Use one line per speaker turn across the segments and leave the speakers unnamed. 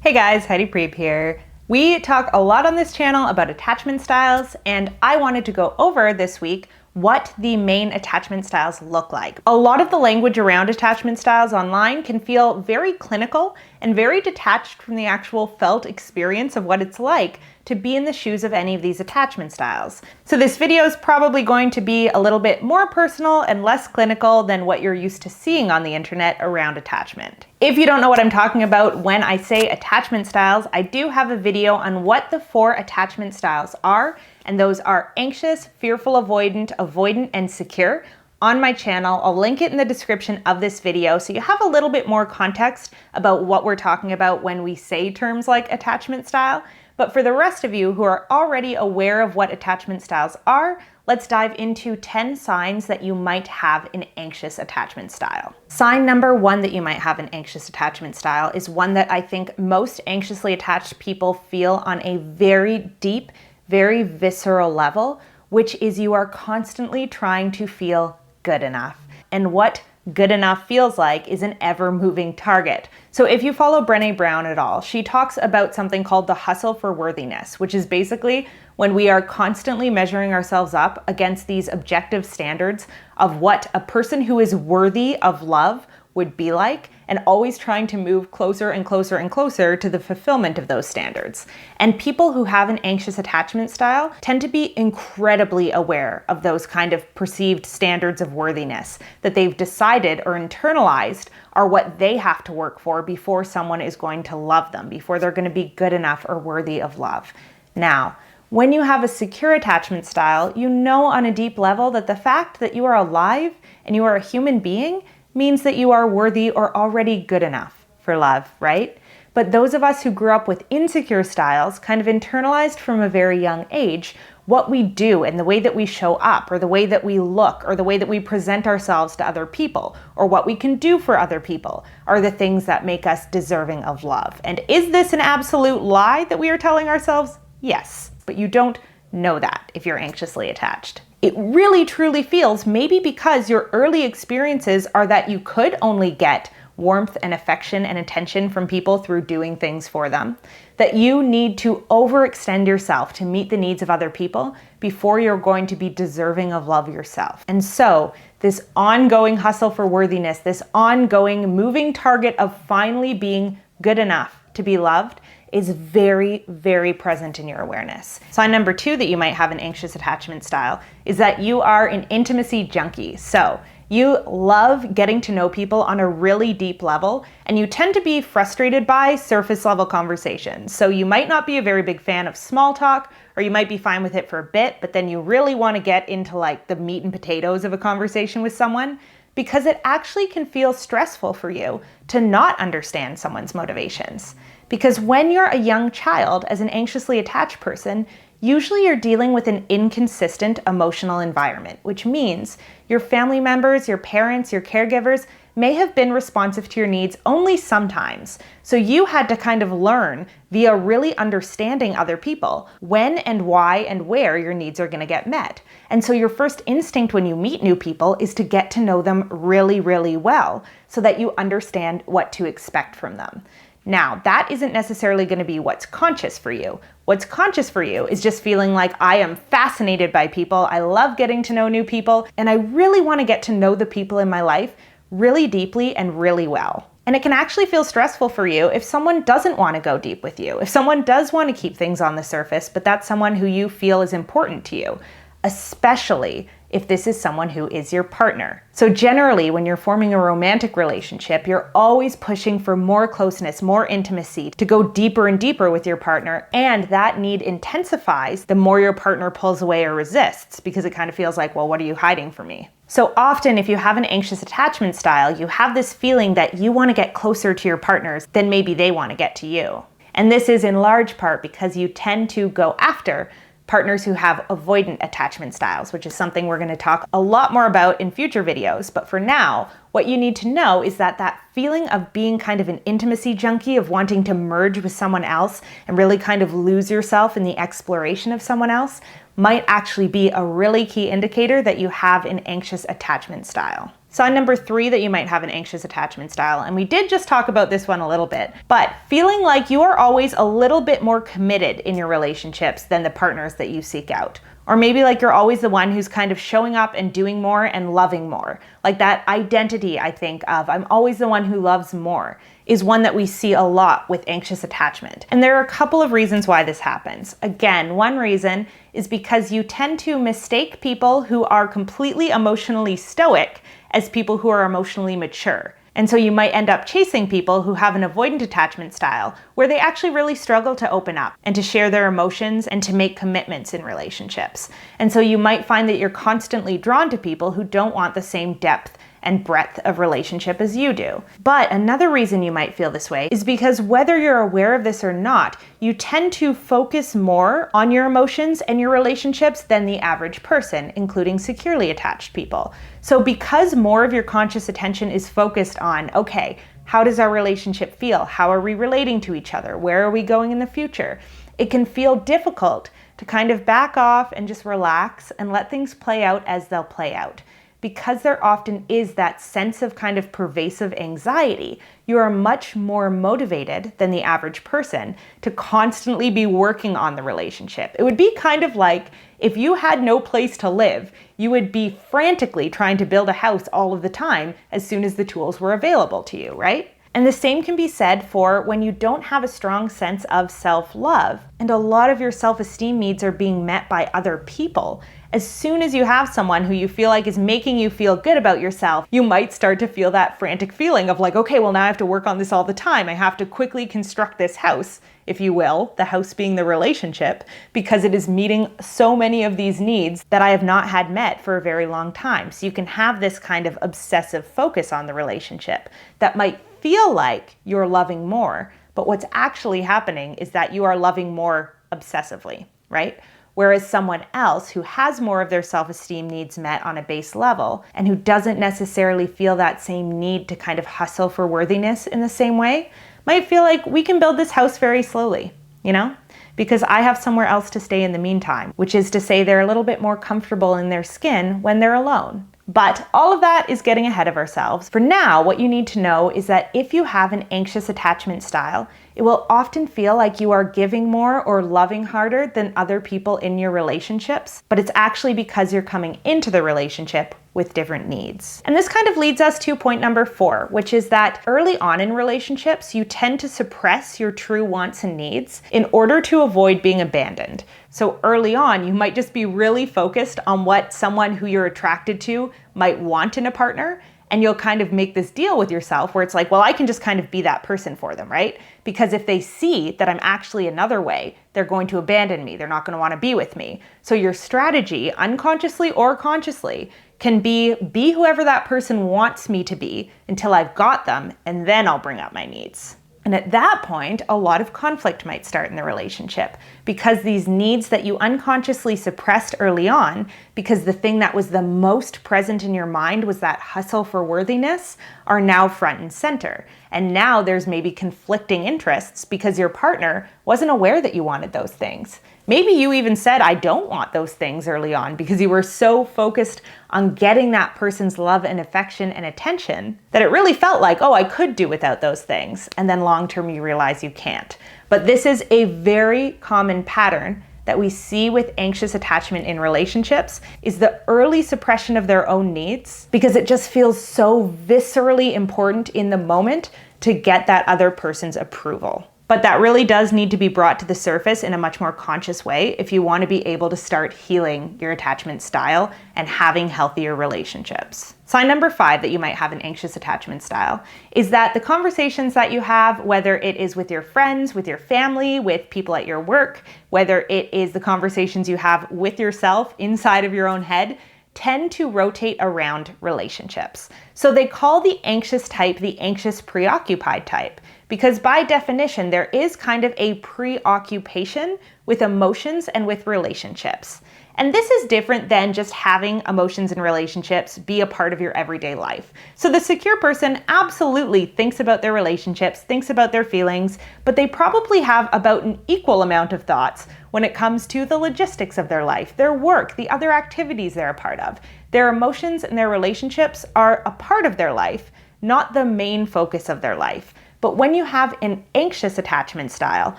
Hey guys, Heidi Preep here. We talk a lot on this channel about attachment styles, and I wanted to go over this week what the main attachment styles look like. A lot of the language around attachment styles online can feel very clinical and very detached from the actual felt experience of what it's like to be in the shoes of any of these attachment styles. So this video is probably going to be a little bit more personal and less clinical than what you're used to seeing on the internet around attachment. If you don't know what I'm talking about when I say attachment styles, I do have a video on what the 4 attachment styles are, and those are anxious, fearful, avoidant, and secure on my channel. I'll link it in the description of this video so you have a little bit more context about what we're talking about when we say terms like attachment style. But for the rest of you who are already aware of what attachment styles are, let's dive into 10 signs that you might have an anxious attachment style. Sign number 1 that you might have an anxious attachment style is one that I think most anxiously attached people feel on a very deep, very visceral level, which is you are constantly trying to feel good enough. And what good enough feels like is an ever-moving target. So if you follow Brené Brown at all, she talks about something called the hustle for worthiness, which is basically when we are constantly measuring ourselves up against these objective standards of what a person who is worthy of love would be like, and always trying to move closer and closer and closer to the fulfillment of those standards. And people who have an anxious attachment style tend to be incredibly aware of those kind of perceived standards of worthiness that they've decided or internalized are what they have to work for before someone is going to love them, before they're going to be good enough or worthy of love. Now, when you have a secure attachment style, you know on a deep level that the fact that you are alive and you are a human being means that you are worthy or already good enough for love, right? But those of us who grew up with insecure styles kind of internalized from a very young age what we do and the way that we show up, or the way that we look, or the way that we present ourselves to other people, or what we can do for other people are the things that make us deserving of love. And is this an absolute lie that we are telling ourselves? Yes, but you don't know that if you're anxiously attached. It really truly feels, maybe because your early experiences are that you could only get warmth and affection and attention from people through doing things for them, that you need to overextend yourself to meet the needs of other people before you're going to be deserving of love yourself. And so this ongoing hustle for worthiness, this ongoing moving target of finally being good enough to be loved, is very, very present in your awareness. Sign number 2 that you might have an anxious attachment style is that you are an intimacy junkie. So you love getting to know people on a really deep level, and you tend to be frustrated by surface level conversations. So you might not be a very big fan of small talk, or you might be fine with it for a bit, but then you really want to get into like the meat and potatoes of a conversation with someone, because it actually can feel stressful for you to not understand someone's motivations. Because when you're a young child, as an anxiously attached person, usually you're dealing with an inconsistent emotional environment, which means your family members, your parents, your caregivers may have been responsive to your needs only sometimes. So you had to kind of learn via really understanding other people when and why and where your needs are going to get met. And so your first instinct when you meet new people is to get to know them really, really well so that you understand what to expect from them. Now, that isn't necessarily going to be what's conscious for you. What's conscious for you is just feeling like I am fascinated by people, I love getting to know new people, and I really want to get to know the people in my life really deeply and really well. And it can actually feel stressful for you if someone doesn't want to go deep with you, if someone does want to keep things on the surface, but that's someone who you feel is important to you, especially if this is someone who is your partner. So generally, when you're forming a romantic relationship, you're always pushing for more closeness, more intimacy, to go deeper and deeper with your partner, and that need intensifies the more your partner pulls away or resists, because it kind of feels like, well, what are you hiding from me? So often, if you have an anxious attachment style, you have this feeling that you want to get closer to your partners than maybe they want to get to you. And this is in large part because you tend to go after partners who have avoidant attachment styles, which is something we're going to talk a lot more about in future videos. But for now, what you need to know is that that feeling of being kind of an intimacy junkie, of wanting to merge with someone else and really kind of lose yourself in the exploration of someone else, might actually be a really key indicator that you have an anxious attachment style. Sign number 3 that you might have an anxious attachment style, and we did just talk about this one a little bit, but feeling like you are always a little bit more committed in your relationships than the partners that you seek out. Or maybe like you're always the one who's kind of showing up and doing more and loving more. Like that identity, I think, of I'm always the one who loves more is one that we see a lot with anxious attachment. And there are a couple of reasons why this happens. Again, one reason is because you tend to mistake people who are completely emotionally stoic as people who are emotionally mature. And so you might end up chasing people who have an avoidant attachment style where they actually really struggle to open up and to share their emotions and to make commitments in relationships. And so you might find that you're constantly drawn to people who don't want the same depth and breadth of relationship as you do. But another reason you might feel this way is because whether you're aware of this or not, you tend to focus more on your emotions and your relationships than the average person, including securely attached people. So because more of your conscious attention is focused on, okay, how does our relationship feel? How are we relating to each other? Where are we going in the future? It can feel difficult to kind of back off and just relax and let things play out as they'll play out. Because there often is that sense of kind of pervasive anxiety, you are much more motivated than the average person to constantly be working on the relationship. It would be kind of like if you had no place to live, you would be frantically trying to build a house all of the time as soon as the tools were available to you, right? And the same can be said for when you don't have a strong sense of self-love and a lot of your self-esteem needs are being met by other people. As soon as you have someone who you feel like is making you feel good about yourself, you might start to feel that frantic feeling of like, okay, well now I have to work on this all the time. I have to quickly construct this house, if you will, the house being the relationship, because it is meeting so many of these needs that I have not had met for a very long time. So you can have this kind of obsessive focus on the relationship that might feel like you're loving more, but what's actually happening is that you are loving more obsessively, right? Whereas someone else who has more of their self-esteem needs met on a base level and who doesn't necessarily feel that same need to kind of hustle for worthiness in the same way might feel like we can build this house very slowly, you know? Because I have somewhere else to stay in the meantime, which is to say they're a little bit more comfortable in their skin when they're alone. But all of that is getting ahead of ourselves. For now, what you need to know is that if you have an anxious attachment style, it will often feel like you are giving more or loving harder than other people in your relationships, but it's actually because you're coming into the relationship with different needs. And this kind of leads us to point number 4, which is that early on in relationships, you tend to suppress your true wants and needs in order to avoid being abandoned. So early on, you might just be really focused on what someone who you're attracted to might want in a partner, and you'll kind of make this deal with yourself where it's like, well, I can just kind of be that person for them, right? Because if they see that I'm actually another way, they're going to abandon me. They're not going to want to be with me. So your strategy, unconsciously or consciously, can be whoever that person wants me to be until I've got them, and then I'll bring up my needs. And at that point, a lot of conflict might start in the relationship because these needs that you unconsciously suppressed early on, because the thing that was the most present in your mind was that hustle for worthiness, are now front and center. And now there's maybe conflicting interests because your partner wasn't aware that you wanted those things. Maybe you even said, I don't want those things early on because you were so focused on getting that person's love and affection and attention that it really felt like, oh, I could do without those things. And then long term, you realize you can't. But this is a very common pattern that we see with anxious attachment in relationships, is the early suppression of their own needs because it just feels so viscerally important in the moment to get that other person's approval. But that really does need to be brought to the surface in a much more conscious way if you want to be able to start healing your attachment style and having healthier relationships. Sign number 5 that you might have an anxious attachment style is that the conversations that you have, whether it is with your friends, with your family, with people at your work, whether it is the conversations you have with yourself inside of your own head, tend to rotate around relationships. So they call the anxious type the anxious preoccupied type, because by definition, there is kind of a preoccupation with emotions and with relationships. And this is different than just having emotions and relationships be a part of your everyday life. So the secure person absolutely thinks about their relationships, thinks about their feelings, but they probably have about an equal amount of thoughts when it comes to the logistics of their life, their work, the other activities they're a part of. Their emotions and their relationships are a part of their life, not the main focus of their life. But when you have an anxious attachment style,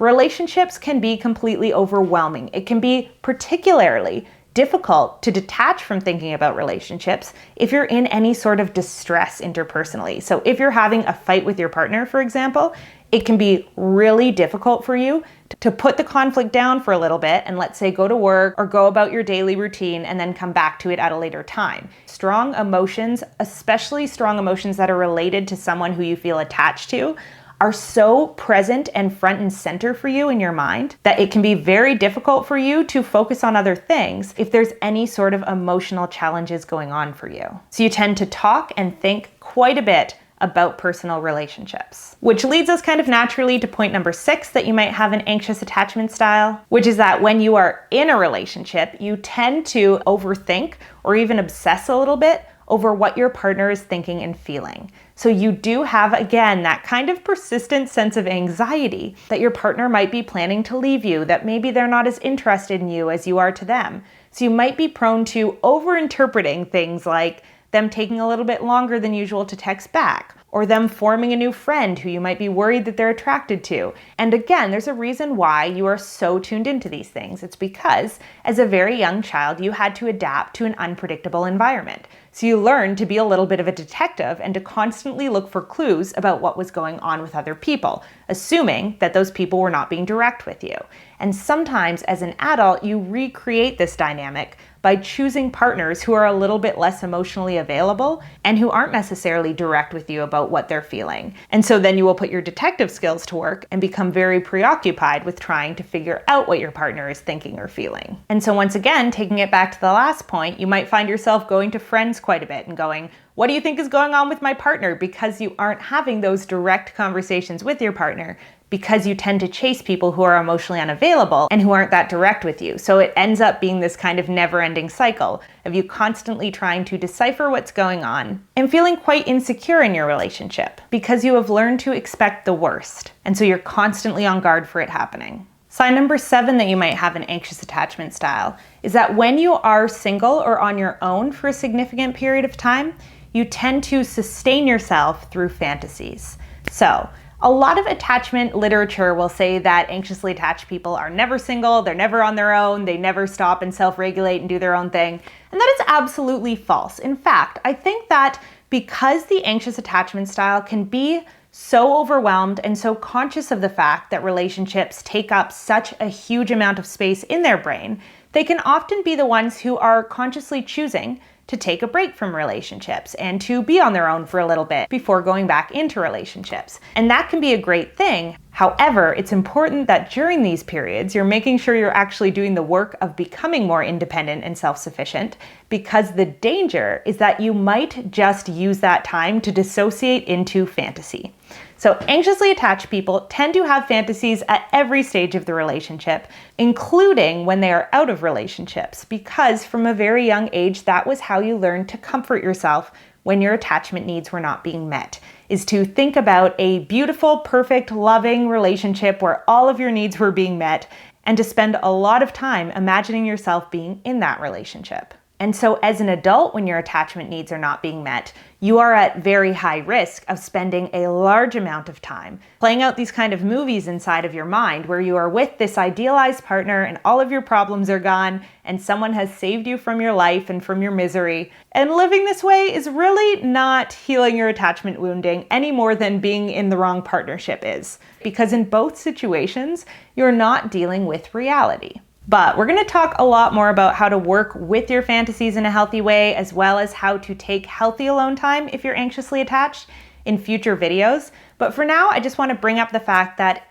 relationships can be completely overwhelming. It can be particularly difficult to detach from thinking about relationships if you're in any sort of distress interpersonally. So if you're having a fight with your partner, for example, it can be really difficult for you to put the conflict down for a little bit and, let's say, go to work or go about your daily routine and then come back to it at a later time. Strong emotions, especially strong emotions that are related to someone who you feel attached to, are so present and front and center for you in your mind that it can be very difficult for you to focus on other things if there's any sort of emotional challenges going on for you. So you tend to talk and think quite a bit about personal relationships. Which leads us kind of naturally to point number 6, that you might have an anxious attachment style, which is that when you are in a relationship, you tend to overthink or even obsess a little bit over what your partner is thinking and feeling. So you do have, again, that kind of persistent sense of anxiety that your partner might be planning to leave you, that maybe they're not as interested in you as you are to them. So you might be prone to overinterpreting things like them taking a little bit longer than usual to text back, or them forming a new friend who you might be worried that they're attracted to. And again, there's a reason why you are so tuned into these things. It's because as a very young child, you had to adapt to an unpredictable environment. So you learned to be a little bit of a detective and to constantly look for clues about what was going on with other people, assuming that those people were not being direct with you. And sometimes as an adult, you recreate this dynamic by choosing partners who are a little bit less emotionally available and who aren't necessarily direct with you about what they're feeling. And so then you will put your detective skills to work and become very preoccupied with trying to figure out what your partner is thinking or feeling. And so once again, taking it back to the last point, you might find yourself going to friends quite a bit and going, what do you think is going on with my partner? Because you aren't having those direct conversations with your partner, because you tend to chase people who are emotionally unavailable and who aren't that direct with you. So it ends up being this kind of never-ending cycle of you constantly trying to decipher what's going on and feeling quite insecure in your relationship because you have learned to expect the worst. And so you're constantly on guard for it happening. Sign number 7 that you might have an anxious attachment style is that when you are single or on your own for a significant period of time, you tend to sustain yourself through fantasies. So a lot of attachment literature will say that anxiously attached people are never single, they're never on their own, they never stop and self-regulate and do their own thing. And that is absolutely false. In fact, I think that because the anxious attachment style can be so overwhelmed and so conscious of the fact that relationships take up such a huge amount of space in their brain, they can often be the ones who are consciously choosing to take a break from relationships and to be on their own for a little bit before going back into relationships. And that can be a great thing. However, it's important that during these periods, you're making sure you're actually doing the work of becoming more independent and self-sufficient, because the danger is that you might just use that time to dissociate into fantasy. So anxiously attached people tend to have fantasies at every stage of the relationship, including when they are out of relationships, because from a very young age, that was how you learned to comfort yourself when your attachment needs were not being met, is to think about a beautiful, perfect, loving relationship where all of your needs were being met, and to spend a lot of time imagining yourself being in that relationship. And so as an adult, when your attachment needs are not being met, you are at very high risk of spending a large amount of time playing out these kind of movies inside of your mind where you are with this idealized partner and all of your problems are gone and someone has saved you from your life and from your misery. And living this way is really not healing your attachment wounding any more than being in the wrong partnership is, because in both situations, you're not dealing with reality. But we're going to talk a lot more about how to work with your fantasies in a healthy way, as well as how to take healthy alone time if you're anxiously attached in future videos. But for now, I just want to bring up the fact that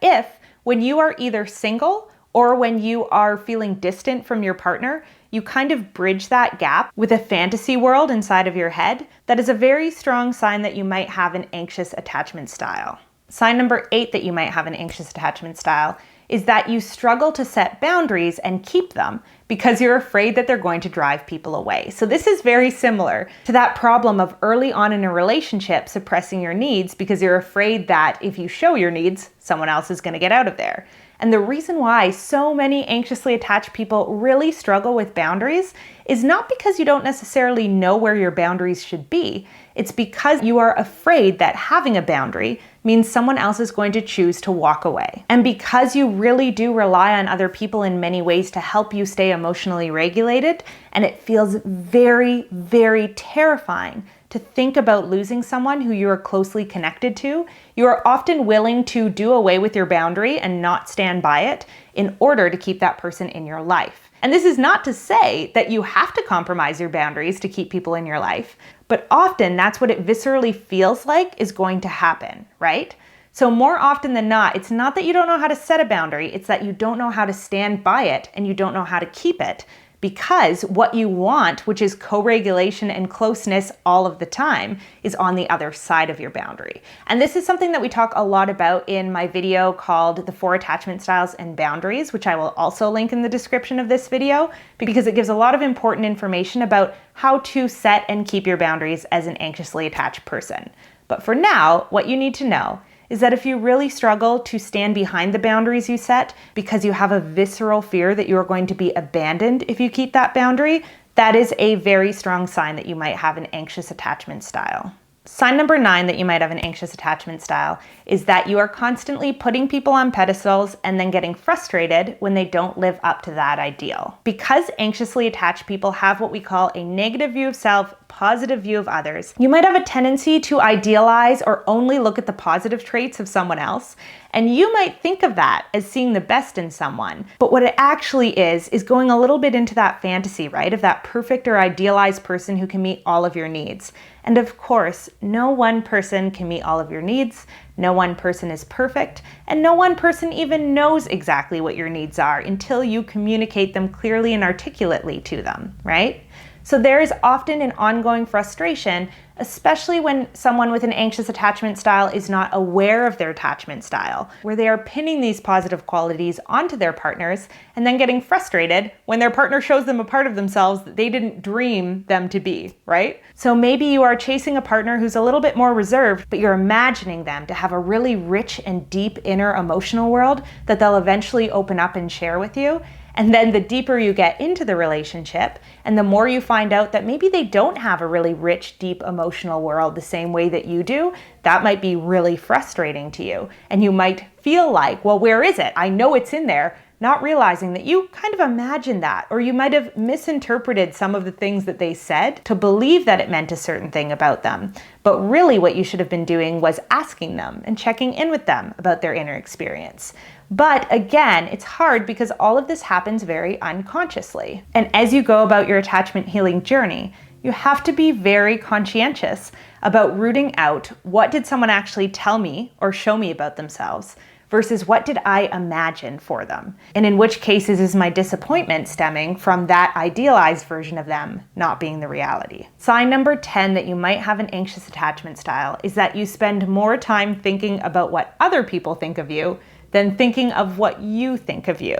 when you are either single or when you are feeling distant from your partner, you kind of bridge that gap with a fantasy world inside of your head, that is a very strong sign that you might have an anxious attachment style. Sign number 8 that you might have an anxious attachment style is that you struggle to set boundaries and keep them because you're afraid that they're going to drive people away. So this is very similar to that problem of early on in a relationship suppressing your needs because you're afraid that if you show your needs, someone else is going to get out of there. And the reason why so many anxiously attached people really struggle with boundaries is not because you don't necessarily know where your boundaries should be. It's because you are afraid that having a boundary means someone else is going to choose to walk away. And because you really do rely on other people in many ways to help you stay emotionally regulated, and it feels very, very terrifying to think about losing someone who you are closely connected to, you are often willing to do away with your boundary and not stand by it in order to keep that person in your life. And this is not to say that you have to compromise your boundaries to keep people in your life, but often that's what it viscerally feels like is going to happen, right? So more often than not, it's not that you don't know how to set a boundary, it's that you don't know how to stand by it and you don't know how to keep it. Because what you want, which is co-regulation and closeness all of the time, is on the other side of your boundary. And this is something that we talk a lot about in my video called The 4 Attachment Styles and Boundaries, which I will also link in the description of this video, because it gives a lot of important information about how to set and keep your boundaries as an anxiously attached person. But for now, what you need to know is that if you really struggle to stand behind the boundaries you set because you have a visceral fear that you are going to be abandoned if you keep that boundary, that is a very strong sign that you might have an anxious attachment style. Sign number 9 that you might have an anxious attachment style is that you are constantly putting people on pedestals and then getting frustrated when they don't live up to that ideal. Because anxiously attached people have what we call a negative view of self, positive view of others, you might have a tendency to idealize or only look at the positive traits of someone else. And you might think of that as seeing the best in someone. But what it actually is going a little bit into that fantasy, right? Of that perfect or idealized person who can meet all of your needs. And of course, no one person can meet all of your needs. No one person is perfect. And no one person even knows exactly what your needs are until you communicate them clearly and articulately to them, right? So there is often an ongoing frustration, especially when someone with an anxious attachment style is not aware of their attachment style, where they are pinning these positive qualities onto their partners and then getting frustrated when their partner shows them a part of themselves that they didn't dream them to be, right? So maybe you are chasing a partner who's a little bit more reserved, but you're imagining them to have a really rich and deep inner emotional world that they'll eventually open up and share with you. And then the deeper you get into the relationship and the more you find out that maybe they don't have a really rich, deep emotional world the same way that you do, that might be really frustrating to you. And you might feel like, well, where is it? I know it's in there, not realizing that you kind of imagined that, or you might have misinterpreted some of the things that they said to believe that it meant a certain thing about them. But really what you should have been doing was asking them and checking in with them about their inner experience. But again, it's hard because all of this happens very unconsciously. And as you go about your attachment healing journey, you have to be very conscientious about rooting out what did someone actually tell me or show me about themselves versus what did I imagine for them? And in which cases is my disappointment stemming from that idealized version of them not being the reality? Sign number 10 that you might have an anxious attachment style is that you spend more time thinking about what other people think of you than thinking of what you think of you.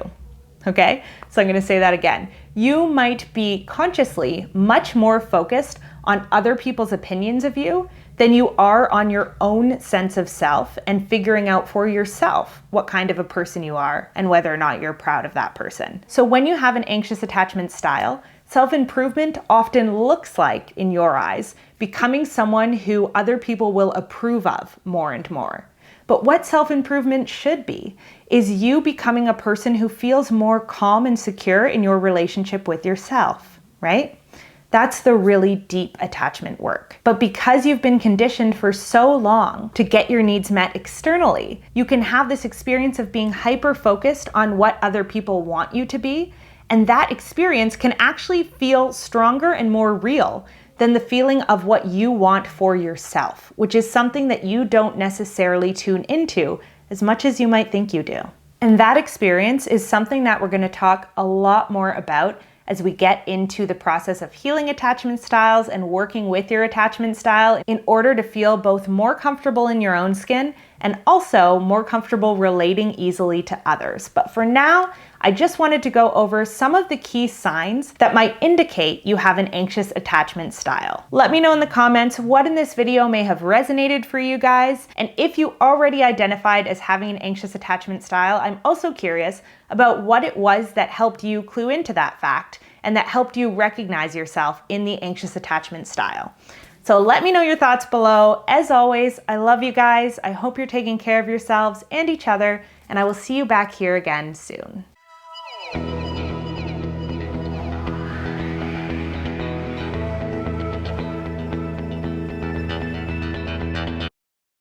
Okay? So I'm gonna say that again. You might be consciously much more focused on other people's opinions of you than you are on your own sense of self and figuring out for yourself what kind of a person you are and whether or not you're proud of that person. So when you have an anxious attachment style, self-improvement often looks like, in your eyes, becoming someone who other people will approve of more and more. But what self-improvement should be is you becoming a person who feels more calm and secure in your relationship with yourself, right? That's the really deep attachment work. But because you've been conditioned for so long to get your needs met externally, you can have this experience of being hyper-focused on what other people want you to be, and that experience can actually feel stronger and more real than the feeling of what you want for yourself, which is something that you don't necessarily tune into as much as you might think you do. And that experience is something that we're going to talk a lot more about as we get into the process of healing attachment styles and working with your attachment style in order to feel both more comfortable in your own skin and also more comfortable relating easily to others. But for now, I just wanted to go over some of the key signs that might indicate you have an anxious attachment style. Let me know in the comments what in this video may have resonated for you guys, and if you already identified as having an anxious attachment style, I'm also curious about what it was that helped you clue into that fact and that helped you recognize yourself in the anxious attachment style. So let me know your thoughts below. As always, I love you guys. I hope you're taking care of yourselves and each other, and I will see you back here again soon.